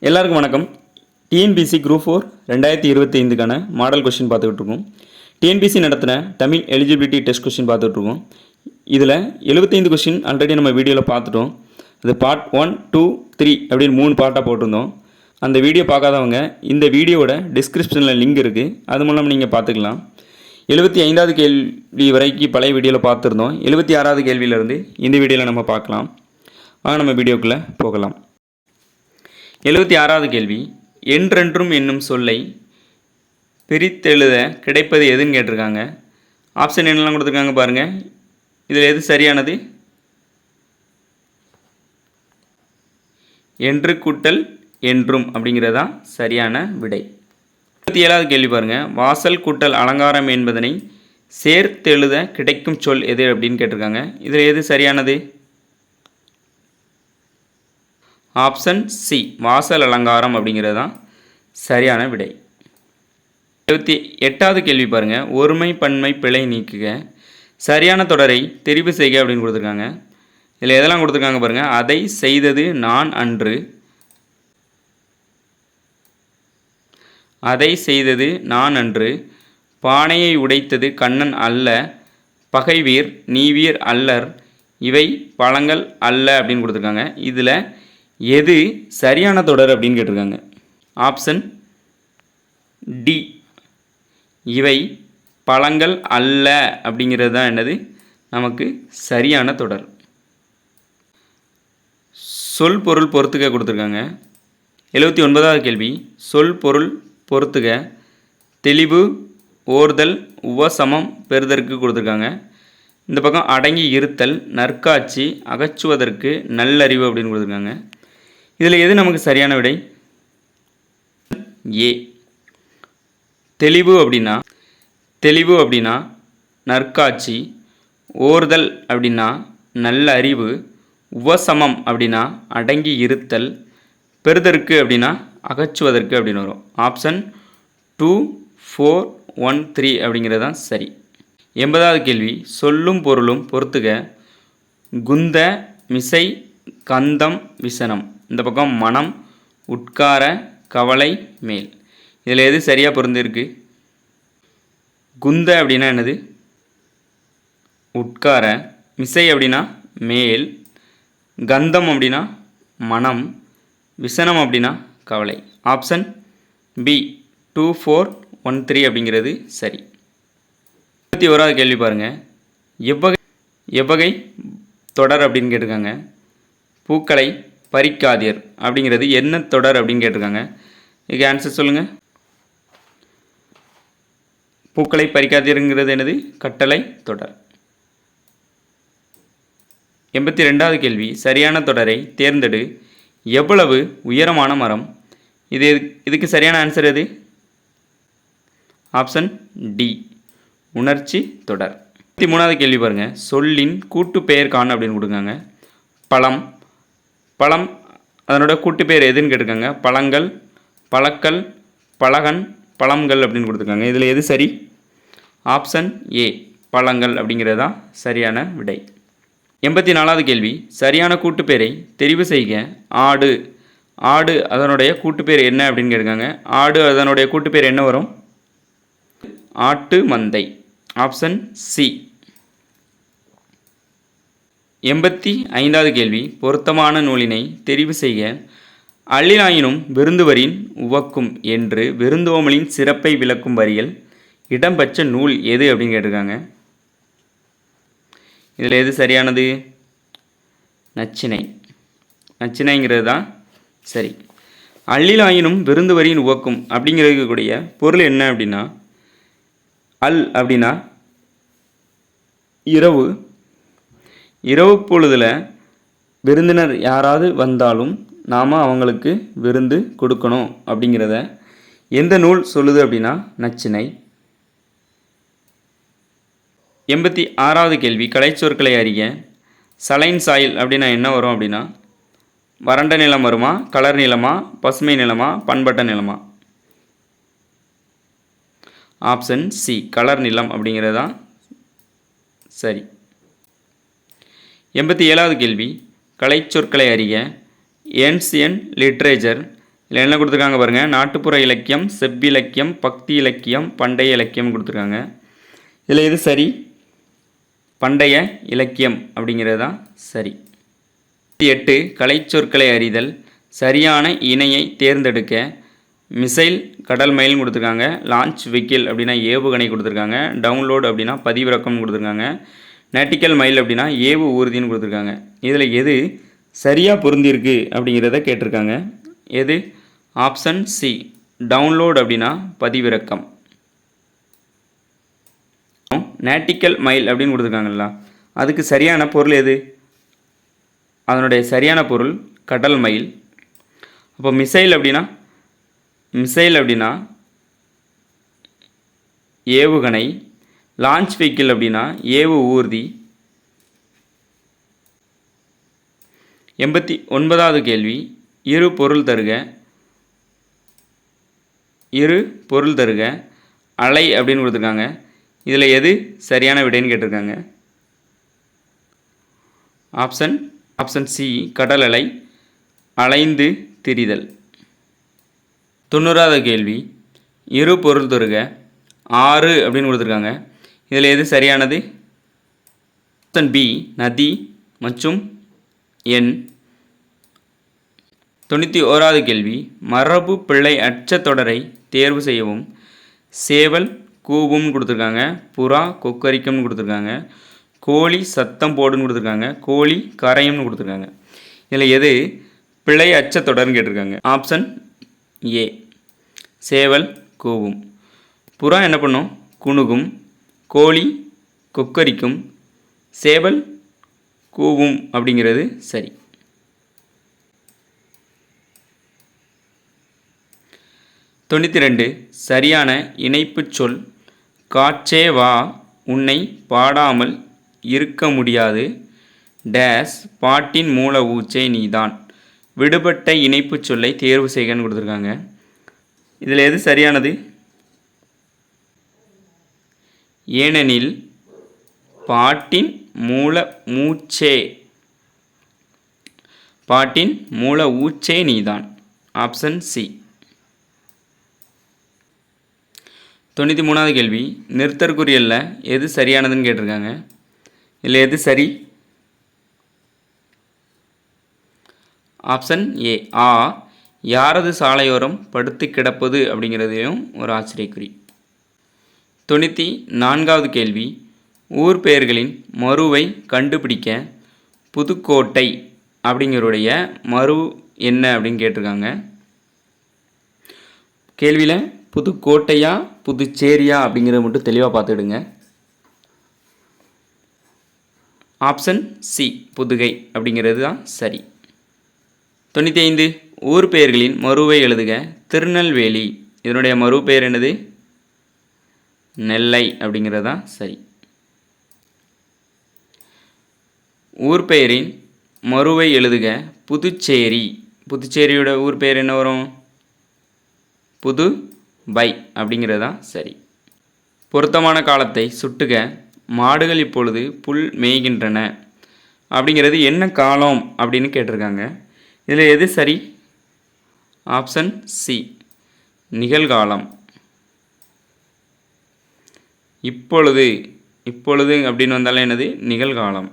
எல்லாருக்கும் வணக்கம். TNPSC group 4 2025க்கான model question பார்த்துக்கிட்டு இருக்கோம். டிஎன்பிசி நடத்தின தமிழ் எலிஜிபிலிட்டி டெஸ்ட் கொஸ்டின் பார்த்துட்டு இருக்கோம். இதில் 75 கொஸ்டின் ஆல்ரெடி நம்ம வீடியோவில் பார்த்துட்டோம். அது பார்ட் 1, 2, 3 அப்படின்னு 3 பார்ட்டாக போட்டிருந்தோம். அந்த வீடியோ பார்க்காதவங்க இந்த வீடியோவோட டிஸ்கிரிப்ஷனில் லிங்க் இருக்குது, அது மூலம் நீங்கள் பார்த்துக்கலாம். 75வது கேள்வி வரைக்கும் பழைய வீடியோவில் பார்த்துருந்தோம். 76வது கேள்வியிலேருந்து இந்த வீடியோவில் நம்ம பார்க்கலாம். வாங்க நம்ம வீடியோக்குள்ளே போகலாம். 76வது கேள்வி, என்றென்றும் என்னும் சொல்லை பிரித்தெழுத கிடைப்பது எதுன்னு கேட்டிருக்காங்க. ஆப்ஷன் என்னெல்லாம் கொடுத்துருக்காங்க பாருங்கள். இதில் எது சரியானது? என்று கூட்டல் என்றும் அப்படிங்கிறதான் சரியான விடை. 77வது கேள்வி பாருங்கள். வாசல் கூட்டல் அலங்காரம் என்பதனை சேர்த்தெழுத கிடைக்கும் சொல் எது அப்படின்னு கேட்டிருக்காங்க. இதில் எது சரியானது? ஆப்ஷன் சி, வாசல் அலங்காரம் அப்படிங்கிறது தான் சரியான விடை. 78வது கேள்வி பாருங்கள். ஒருமை பன்மை பிழை நீக்குக, சரியான தொடரை தெரிவு செய்க அப்படின்னு கொடுத்துருக்காங்க. இதில் எதெல்லாம் கொடுத்துருக்காங்க பாருங்கள். அதை செய்தது நான் அன்று, அதை செய்தது நான் அன்று, பானையை உடைத்தது கண்ணன் அல்ல, பகைவீர் நீவீர் அல்லர், இவை பழங்கள் அல்ல அப்படின்னு கொடுத்துருக்காங்க. இதில் எது சரியான தொடர் அப்படின்னு கேட்டிருக்காங்க. ஆப்ஷன் டி, இவை பழங்கள் அல்ல அப்படிங்கிறது தான் என்னது நமக்கு சரியான தொடர். சொல் பொருள் பொறுத்துக்க கொடுத்துருக்காங்க. 79வது கேள்வி, சொல் பொருள் பொறுத்துக தெளிவு ஓர்தல் உவசமம் பெறுதற்கு கொடுத்துருக்காங்க. இந்த பக்கம் அடங்கி இருத்தல் நற்காட்சி அகற்றுவதற்கு நல்லறிவு அப்படின்னு கொடுத்துருக்காங்க. இதில் எது நமக்கு சரியான விடை? ஏ, தெளிவு அப்படின்னா நற்காட்சி, ஓர்தல் அப்படின்னா நல்ல அறிவு, உவசமம் அப்படின்னா அடங்கி இருத்தல், பெறுதற்கு அப்படின்னா அகற்றுவதற்கு அப்படின்னு வரும். ஆப்ஷன் 2, 4, 1, 3 அப்படிங்கிறது தான் சரி. 80வது கேள்வி, சொல்லும் பொருளும் பொறுத்துக குந்த மிசை கந்தம் விசனம். இந்த பக்கம் மனம் உட்கார கவலை மேல். இதில் எது சரியாக பொருந்திருக்கு? குந்த அப்படின்னா என்னது? உட்கார, மிசை அப்படின்னா மேல், கந்தம் அப்படின்னா மனம், விசனம் அப்படின்னா கவலை. ஆப்ஷன் பி 2, 4, 1, 3 அப்படிங்கிறது சரி. 81வது கேள்வி பாருங்கள். எவ்வகை தொடர் அப்படின்னு கேட்டிருக்காங்க. பூக்களை பறிக்காதீர் அப்படிங்கிறது என்ன தொடர் அப்படின்னு கேட்டிருக்காங்க. இதுக்கு ஆன்சர் சொல்லுங்கள். பூக்களை பறிக்காதீருங்கிறது என்னது? கட்டளை தொடர். 82வது கேள்வி, சரியான தொடரை தேர்ந்தெடு, எவ்வளவு உயரமான மரம்? இதுக்கு சரியான ஆன்சர் எது? ஆப்ஷன் டி, உணர்ச்சி தொடர். 23வது கேள்வி பாருங்கள். சொல்லின் கூட்டு பெயர் காண அப்படின்னு கொடுக்காங்க. பழம் அதனோட கூட்டு பேர் எதுன்னு கேட்டிருக்காங்க. பழங்கள், பழக்கல், பழகன், பழங்கள் அப்படின்னு கொடுத்துருக்காங்க. இதில் எது சரி? ஆப்ஷன் ஏ, பழங்கள் அப்படிங்கிறது தான் சரியான விடை. 84வது கேள்வி, சரியான கூட்டு பேரை தெரிவு செய்க. ஆடு அதனுடைய கூட்டு பேர் என்ன அப்படின்னு கேட்டிருக்காங்க. ஆடு அதனுடைய கூட்டு பேர் என்ன வரும்? ஆட்டு மந்தை. Option C. 85வது கேள்வி, பொருத்தமான நூலினை தெரிவு செய்க. அள்ளினாயினும் விருந்துவரின் உவக்கும் என்று விருந்தோமலின் சிறப்பை விளக்கும் வரிகள் இடம்பெற்ற நூல் எது அப்படின்னு கேட்டிருக்காங்க. இதில் எது சரியானது? நச்சினைங்கிறது தான் சரி. அள்ளிலாயினும் விருந்துவரின் உவக்கும் அப்படிங்கிறதுக்கு கூடிய பொருள் என்ன அப்படின்னா, அப்படின்னா இரவு பொழுதில் விருந்தினர் யாராவது வந்தாலும் நாம் அவங்களுக்கு விருந்து கொடுக்கணும் அப்படிங்கிறத எந்த நூல் சொல்லுது அப்படின்னா நச்சினை. 86வது கேள்வி, கலைச்சொற்களை அறிய. சலைன் சாயில் அப்படின்னா என்ன வரும் அப்படின்னா, வறண்ட நிலம் வருமா, கலர் நிலமா, பசுமை நிலமா, பண்பட்ட நிலமா? ஆப்ஷன் சி, கலர் நிலம் அப்படிங்கிறது தான் சரி. 87வது கேள்வி, கலைச்சொற்களை அறிய. ஏன்சியன் லிட்ரேச்சர் இதில் என்ன கொடுத்துருக்காங்க பாருங்கள், நாட்டுப்புற இலக்கியம், செவ்விலக்கியம், பக்தி இலக்கியம், பண்டைய இலக்கியம் கொடுத்துருக்காங்க. இதில் எது சரி? பண்டைய இலக்கியம் அப்படிங்கிறது தான் சரி. 8 கலைச்சொற்களை அறிதல். சரியான இணையை தேர்ந்தெடுக்க. மிசைல் கடல் மயில் கொடுத்துருக்காங்க. லான்ச் வெஹிக்கிள் அப்படின்னா ஏவுகணை கொடுத்துருக்காங்க. டவுன்லோட் அப்படின்னா பதிவிறக்கம் கொடுத்துருக்காங்க. நேட்டிக்கல் மைல் அப்படின்னா ஏவு ஊர்தின்னு கொடுத்துருக்காங்க. இதில் எது சரியாக பொருந்திருக்கு அப்படிங்கிறத கேட்டிருக்காங்க. எது? ஆப்ஷன் சி, டவுன்லோட் அப்படின்னா பதிவிறக்கம். நேட்டிக்கல் மைல் அப்படின்னு கொடுத்துருக்காங்களா, அதுக்கு சரியான பொருள் எது? அதனுடைய சரியான பொருள் கடல் மயில். அப்போ மிசைல் அப்படின்னா ஏவுகணை. லான்ச் வெஹிக்கிள் அப்படின்னா ஏவு ஊர்தி. 89வது கேள்வி, இரு பொருள் தருக. அலை அப்படின்னு கொடுத்துருக்காங்க. இதில் எது சரியான விடைன்னு கேட்டிருக்காங்க. ஆப்ஷன் சி, கடல் அலை, அலைந்து திரிதல். 90வது கேள்வி, இரு பொருள் தருக. 6 அப்படின்னு கொடுத்துருக்காங்க. இதில் எது சரியானது? ஆப்ஷன் பி, நதி மற்றும் எண். 91வது கேள்வி, மரபு பிழை அற்ற தொடரை தேர்வு செய்யவும். சேவல் கூவும்னு கொடுத்துருக்காங்க. புறா கொக்கரிக்கும்னு கொடுத்துருக்காங்க. கோழி சத்தம் போடுன்னு கொடுத்துருக்காங்க. கோழி கரையும்னு கொடுத்துருக்காங்க. இதில் எது பிழை அற்ற தொடர்னு கேட்டிருக்காங்க. ஆப்ஷன் ஏ, சேவல் கூவும். புறா என்ன பண்ணும்? குணுகும். கோழி கொக்கரிக்கும். சேவல் கூவும் அப்படிங்கிறது சரி. 92 சரியான இணைப்புச் சொல். காற்றே வா, உன்னை பாடாமல் இருக்க முடியாது. டேஸ் பாட்டின் மூல ஊச்சே நீதான். விடுபட்ட இணைப்புச் சொல்லை தேர்வு செய்கன்னு கொடுத்துருக்காங்க. இதில் எது சரியானது? ஏனெனில் பாட்டின் மூல ஊச்சே நீதான். Option C. 93வது கேள்வி, நிறுத்தற்குறியல்ல எது சரியானதுன்னு கேட்டிருக்காங்க. இதில் எது சரி? ஆப்ஷன் ஏ, ஆ, யாரது சாலையோரம் படுத்து கிடப்பது அப்படிங்கிறதையும் ஒரு ஆச்சரியக்குறி. 94வது கேள்வி, ஊர் பெயர்களின் மருவை கண்டுபிடிக்க. புதுக்கோட்டை அப்படிங்கிறடைய மரு என்ன அப்படின்னு கேட்டிருக்காங்க. கேள்வியில் புதுக்கோட்டையா புதுச்சேரியா அப்படிங்கிறத மட்டும் தெளிவாக பார்த்துடுங்க. ஆப்ஷன் சி, புதுகை அப்படிங்கிறது தான் சரி. 95 ஊர் பெயர்களின் மருவை எழுதுக. திருநெல்வேலி, இதனுடைய மறு பெயர் என்னது? நெல்லை அப்படிங்கிறது தான் சரி. ஊர் பெயரின் மருவை எழுதுக. புதுச்சேரி, புதுச்சேரியோட ஊர் பெயர் என்ன வரும்? புதுவை அப்படிங்கிறது தான் சரி. பொருத்தமான காலத்தை சுட்டுக. மாடுகள் இப்பொழுது புல் மேய்கின்றன அப்படிங்கிறது என்ன காலம் அப்படின்னு கேட்டிருக்காங்க. இதில் எது சரி? ஆப்ஷன் சி, நிகழ்காலம். இப்பொழுது அப்படின்னு வந்தாலும் என்னது? நிகழ்காலம்.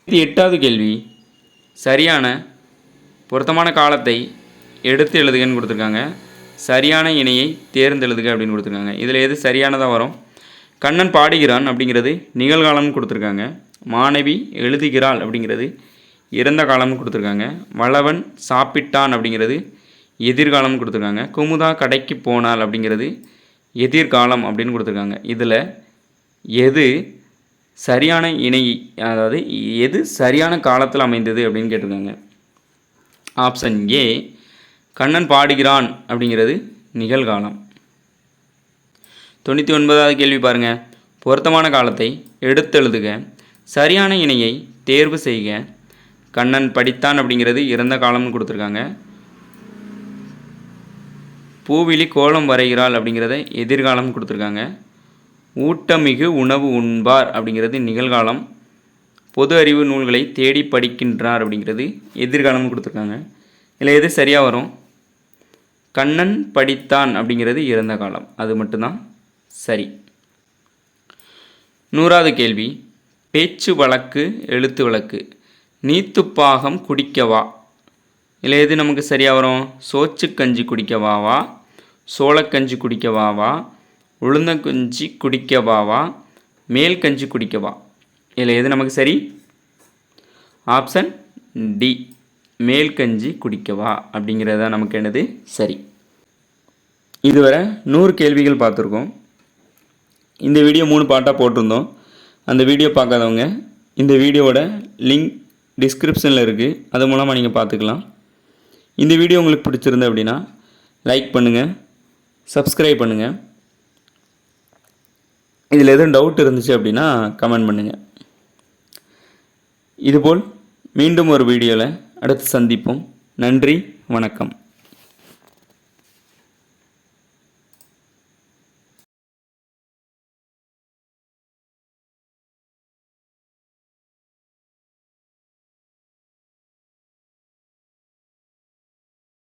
8வது கேள்வி, சரியான பொருத்தமான காலத்தை எடுத்து எழுதுகன்னு கொடுத்துருக்காங்க. சரியான இணையை தேர்ந்தெழுதுக அப்படின்னு கொடுத்துருக்காங்க. இதில் எது சரியானதாக வரும்? கண்ணன் பாடுகிறான் அப்படிங்கிறது நிகழ்காலம்னு கொடுத்துருக்காங்க. மாணவி எழுதுகிறாள் அப்படிங்கிறது இறந்த காலம்னு கொடுத்துருக்காங்க. வளவன் சாப்பிட்டான் அப்படிங்கிறது எதிர்காலம்னு கொடுத்துருக்காங்க. குமுதா கடைக்கு போனாள் அப்படிங்கிறது எதிர்காலம் அப்படின்னு கொடுத்துருக்காங்க. இதில் எது சரியான இணை, அதாவது எது சரியான காலத்தில் அமைந்தது அப்படின்னு கேட்டிருக்காங்க. ஆப்ஷன் ஏ, கண்ணன் பாடுகிறான் அப்படிங்கிறது நிகழ்காலம். 99வது கேள்வி பாருங்கள். பொருத்தமான காலத்தை எடுத்தெழுதுக. சரியான இணையை தேர்வு செய்க. கண்ணன் படித்தான் அப்படிங்கிறது இறந்த காலம்னு கொடுத்துருக்காங்க. பூவிழி கோலம் வரைகிறாள் அப்படிங்கிறத எதிர்காலம்னு கொடுத்துருக்காங்க. ஊட்டமிகு உணவு உண்பார் அப்படிங்கிறது நிகழ்காலம். பொது அறிவு நூல்களை தேடி படிக்கின்றார் அப்படிங்கிறது எதிர்காலம்னு கொடுத்துருக்காங்க. இதில் எது சரியாக வரும்? கண்ணன் படித்தான் அப்படிங்கிறது இறந்த காலம், அது மட்டும்தான் சரி. 100வது கேள்வி, பேச்சு வழக்கு எழுத்து வழக்கு. நீத்துப்பாகம் குடிக்கவா, இல்லை எது நமக்கு சரியாக வரும்? சோற்றுக்கஞ்சி குடிக்கவாவா, சோளக்கஞ்சி குடிக்கவாவா, உளுந்தங்கஞ்சி குடிக்கவாவா, மேல் கஞ்சி குடிக்கவா, இதில் எது நமக்கு சரி? ஆப்ஷன் டி, மேல் கஞ்சி குடிக்கவா அப்படிங்கிறது தான் நமக்கு என்னது சரி. இதுவரை 100 கேள்விகள் பார்த்துருக்கோம். இந்த வீடியோ 3 பார்ட்டாக போட்டிருந்தோம். அந்த வீடியோ பார்க்காதவங்க இந்த வீடியோவோட லிங்க் டிஸ்கிரிப்ஷனில் இருக்குது, அது மூலமாக நீங்கள் பார்த்துக்கலாம். இந்த வீடியோ உங்களுக்கு பிடிச்சிருந்து அப்படின்னா லைக் பண்ணுங்கள், சப்ஸ்கிரைப் பண்ணுங்கள். இதில் எதுவும் டவுட் இருந்துச்சு அப்படின்னா கமெண்ட் பண்ணுங்கள். இதுபோல் மீண்டும் ஒரு வீடியோவில் அடுத்து சந்திப்போம். நன்றி, வணக்கம்.